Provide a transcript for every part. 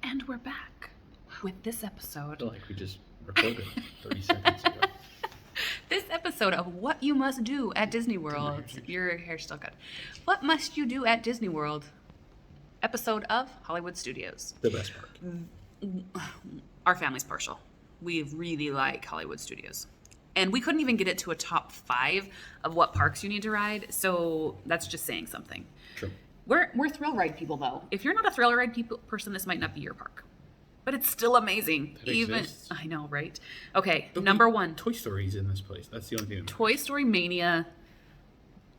And we're back with this I episode. feel like we just recorded 30 seconds ago. This episode of What You Must Do at Disney World. Your hair's still good. What must you do at Disney World? Episode of Hollywood Studios. The best part. Our family's partial. We really like Hollywood Studios. And we couldn't even get it to a top 5 of what parks you need to ride, so that's just saying something. True. We're thrill ride people, though. If you're not a thrill ride person, this might not be your park. But it's still amazing. That exists. I know, right? Okay, But number 1. Toy Story's in this place. That's the only thing. Toy Story Mania,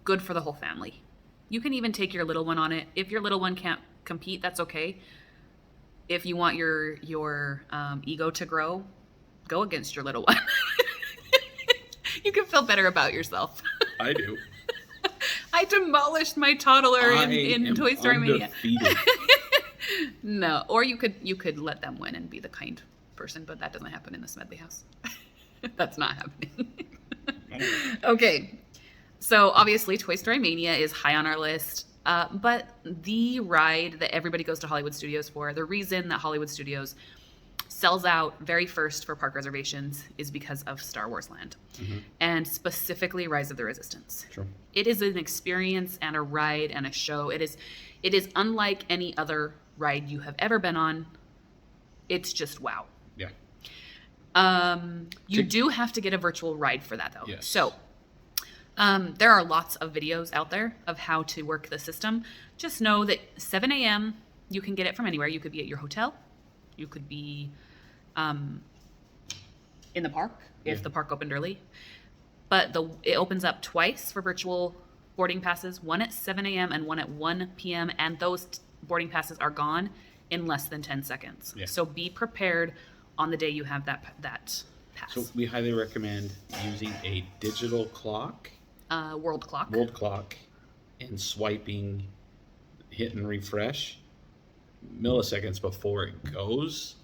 good for the whole family. You can even take your little one on it. If your little one can't compete, that's okay. If you want your ego to grow, go against your little one. You can feel better about yourself. I do. I demolished my toddler in Toy Story Mania. Undefeated. No, or you could let them win and be the kind person, but that doesn't happen in the Smedley house. That's not happening. Okay, so obviously Toy Story Mania is high on our list, but the ride that everybody goes to Hollywood Studios for, the reason that Hollywood Studios sells out very first for park reservations is because of Star Wars Land, and specifically Rise of the Resistance. True. It is an experience and a ride and a show. It is unlike any other ride you have ever been on. It's just wow. Yeah. You do have to get a virtual ride for that, though. Yes. So there are lots of videos out there of how to work the system. Just know that 7 a.m. you can get it from anywhere. You could be at your hotel. You could be in the park if the park opened early. But it opens up twice for virtual boarding passes, one at 7 a.m. and one at 1 p.m. And those boarding passes are gone in less than 10 seconds. Yeah. So be prepared on the day you have that pass. So we highly recommend using a digital clock, World clock. and swiping, hit and refresh milliseconds before it goes.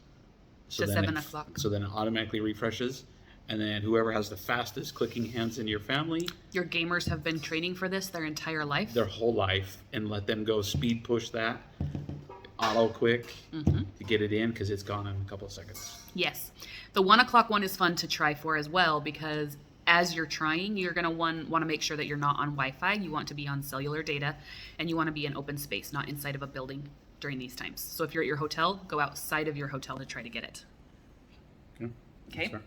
To 7 o'clock. So then it automatically refreshes. And then whoever has the fastest clicking hands in your family, Your gamers have been training for this their entire life. their whole life, and let them go speed push that auto quick to get it in, because it's gone in a couple of seconds. Yes. The 1 o'clock one is fun to try for as well, because as you're trying, you're going to want to make sure that you're not on Wi-Fi. You want to be on cellular data, and you want to be in open space, not inside of a building during these times. So if you're at your hotel, go outside of your hotel to try to get it. Okay. That's fair.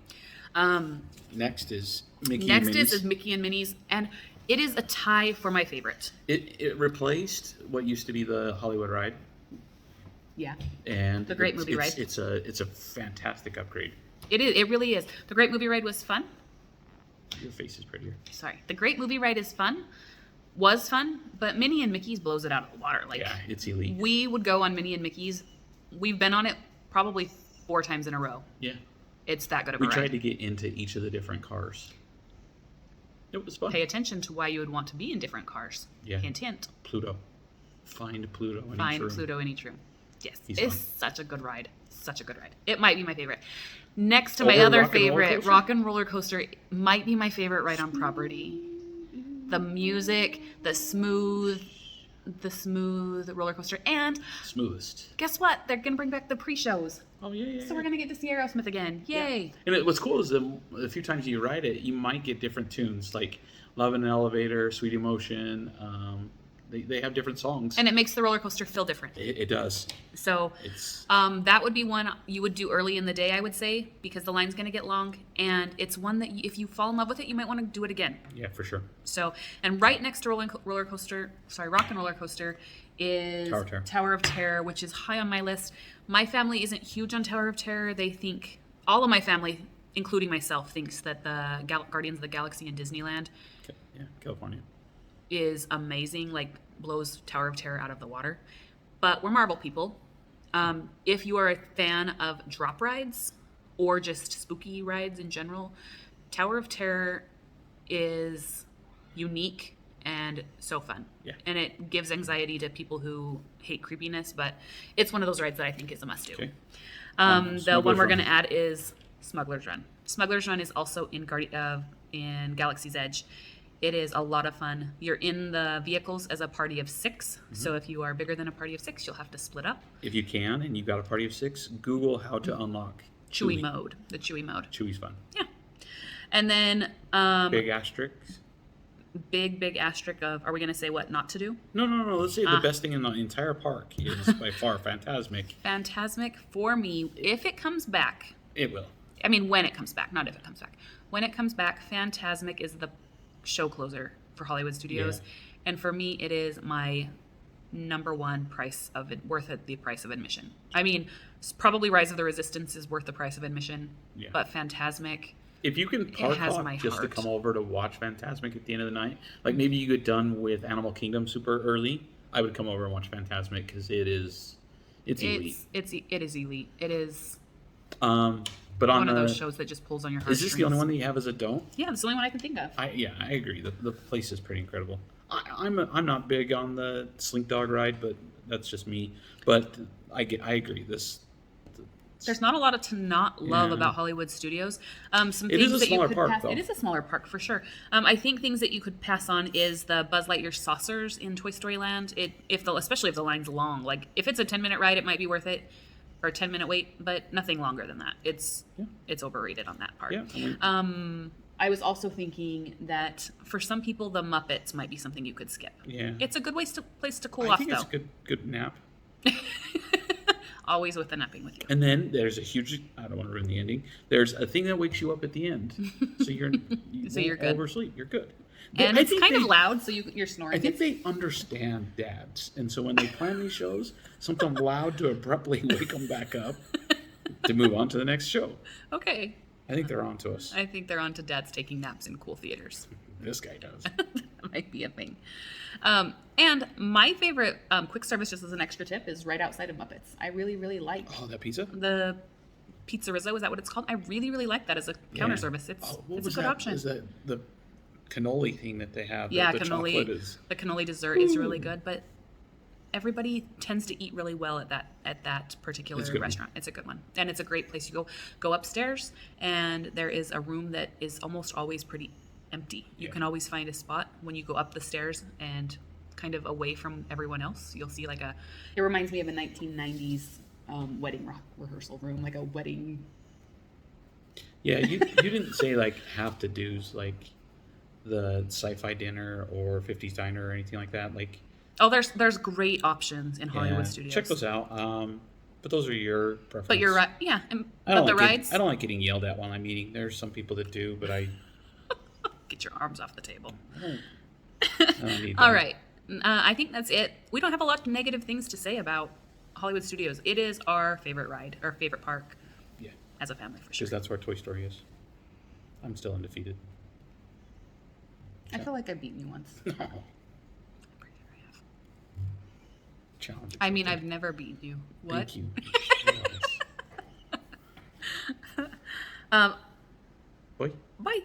Next is Mickey Next and Minnie's. is Mickey and Minnie's, and it is a tie for my favorite. It replaced what used to be the Hollywood ride, Yeah. and The Great Movie Ride. It's a fantastic upgrade. It is. It really is. The Great Movie Ride was fun. Your face is prettier. Sorry. The Great Movie Ride is fun. Was fun, but Minnie and Mickey's blows it out of the water. Like, Yeah, it's elite. we would go on Minnie and Mickey's. We've been on it probably 4 times in a row. Yeah. It's that good of a We ride. tried to get into each of the different cars. It was fun. Pay attention to why you would want to be in different cars. Yeah. Hint, hint. Pluto. Find Pluto in each Find room. Pluto in each room. Yes. He's It's fun. such a good ride. Such a good ride. It might be my favorite. Next to Over my other Rock and Roller favorite, Coaster? Rock and Roller Coaster might be my favorite ride on property. The music, the smooth roller coaster. And Smoothest. guess what? They're going to bring back the pre-shows. Oh, yeah. So we're going to get to see Aerosmith again. Yay. And what's cool is a few times you ride it, you might get different tunes, like Love in an Elevator, Sweet Emotion. They have different songs. And it makes the roller coaster feel different. It does. So It's that would be one you would do early in the day, I would say, because the line's going to get long. And it's one that if you fall in love with it, you might want to do it again. yeah, for sure. So, and right next to Rock and Roller Coaster is Tower of Terror. of Terror, which is high on my list. My family isn't huge on Tower of Terror. They think, all of my family, including myself, thinks that the Guardians of the Galaxy in Disneyland Yeah, California. is amazing, like blows Tower of Terror out of the water. But we're Marvel people. If you are a fan of drop rides or just spooky rides in general, Tower of Terror is unique and so fun. Yeah. And it gives anxiety to people who hate creepiness, but it's one of those rides that I think is a must-do. Okay. The Smuggler's one we're Run. going to add is Smuggler's Run. Smuggler's Run is also in Galaxy's Edge. It is a lot of fun. You're in the vehicles as a party of 6. So if you are bigger than a party of 6, you'll have to split up. If you can, and you've got a party of 6, Google how to unlock Chewy mode. The Chewy mode. Chewy's fun. Yeah. And then Big asterisks. big asterisk of, are we going to say what not to do? No. Let's say the best thing in the entire park is by far Fantasmic. Fantasmic, for me, if it comes back. It will. I mean, when it comes back, not if it comes back. When it comes back, Fantasmic is the show closer for Hollywood Studios. Yeah. And for me, it is my number one price of it, worth it, the price of admission. I mean, probably Rise of the Resistance is worth the price of admission. Yeah. But Fantasmic, If you can park has off my just heart. to come over to watch Fantasmic at the end of the night, like maybe you get done with Animal Kingdom super early, I would come over and watch Fantasmic because it's elite. it is elite. It is But on one of the, those shows that just pulls on your heart. is this the only one that you have as a dome? Yeah, it's the only one I can think of. I agree. The place is pretty incredible. I'm not big on the Slink Dog ride, but that's just me. But I agree. There's not a lot to not love Yeah. about Hollywood Studios. Some It things is a that you smaller could park, pass. though. It is a smaller park for sure. I think things that you could pass on is the Buzz Lightyear saucers in Toy Story Land. Especially if the line's long. Like if it's a 10-minute ride, it might be worth it, or a 10-minute wait, but nothing longer than that. It's overrated on that part. Yeah. I mean, I was also thinking that for some people, the Muppets might be something you could skip. yeah. It's a good place to cool I off, think though. it's a good nap. Always with the napping with you. And then there's a huge. I don't want to ruin the ending. There's a thing that wakes you up at the end, so you're So you're good. Oversleep. You're good. And I it's think kind of they- loud, so you're snoring. I think they understand dads, and so when they plan these shows, something loud to abruptly wake them back up to move on to the next show. Okay. I think they're on to us. I think they're on to dads taking naps in cool theaters. This guy does. That might be a thing. And my favorite quick service, just as an extra tip, is right outside of Muppets. I really, really like Oh, that pizza. the Pizzerizzo. Is that what it's called? I really, really like that as a counter service. It's What it's a was good that? option. Is that the cannoli thing that they have? Yeah, the cannoli. chocolate is. The cannoli dessert is really good, but everybody tends to eat really well at that particular It's a good one. restaurant. It's a good one, and it's a great place. You go upstairs, and there is a room that is almost always pretty empty. You Yeah. can always find a spot when you go up the stairs and kind of away from everyone else. You'll see it reminds me of a 1990s wedding rehearsal room, like a wedding. Yeah, you didn't say like have to do's like the sci-fi dinner or 50s diner or anything like that. Like Oh, there's great options in Hollywood yeah, Studios. check those out. But those are your preferences. But you're right. Yeah, I don't but the like rides. I don't like getting yelled at while I'm eating. There's some people that do, but I Get your arms off the table. don't need All that. right. I think that's it. We don't have a lot of negative things to say about Hollywood Studios. It is our favorite ride, our favorite park Yeah, as a family for sure. because that's where Toy Story is. I'm still undefeated. I feel like I've beaten you once. No. I'm pretty sure I have. Challenge. I mean, accepted. I've never beaten you. What? Thank you. Um, Boy. bye.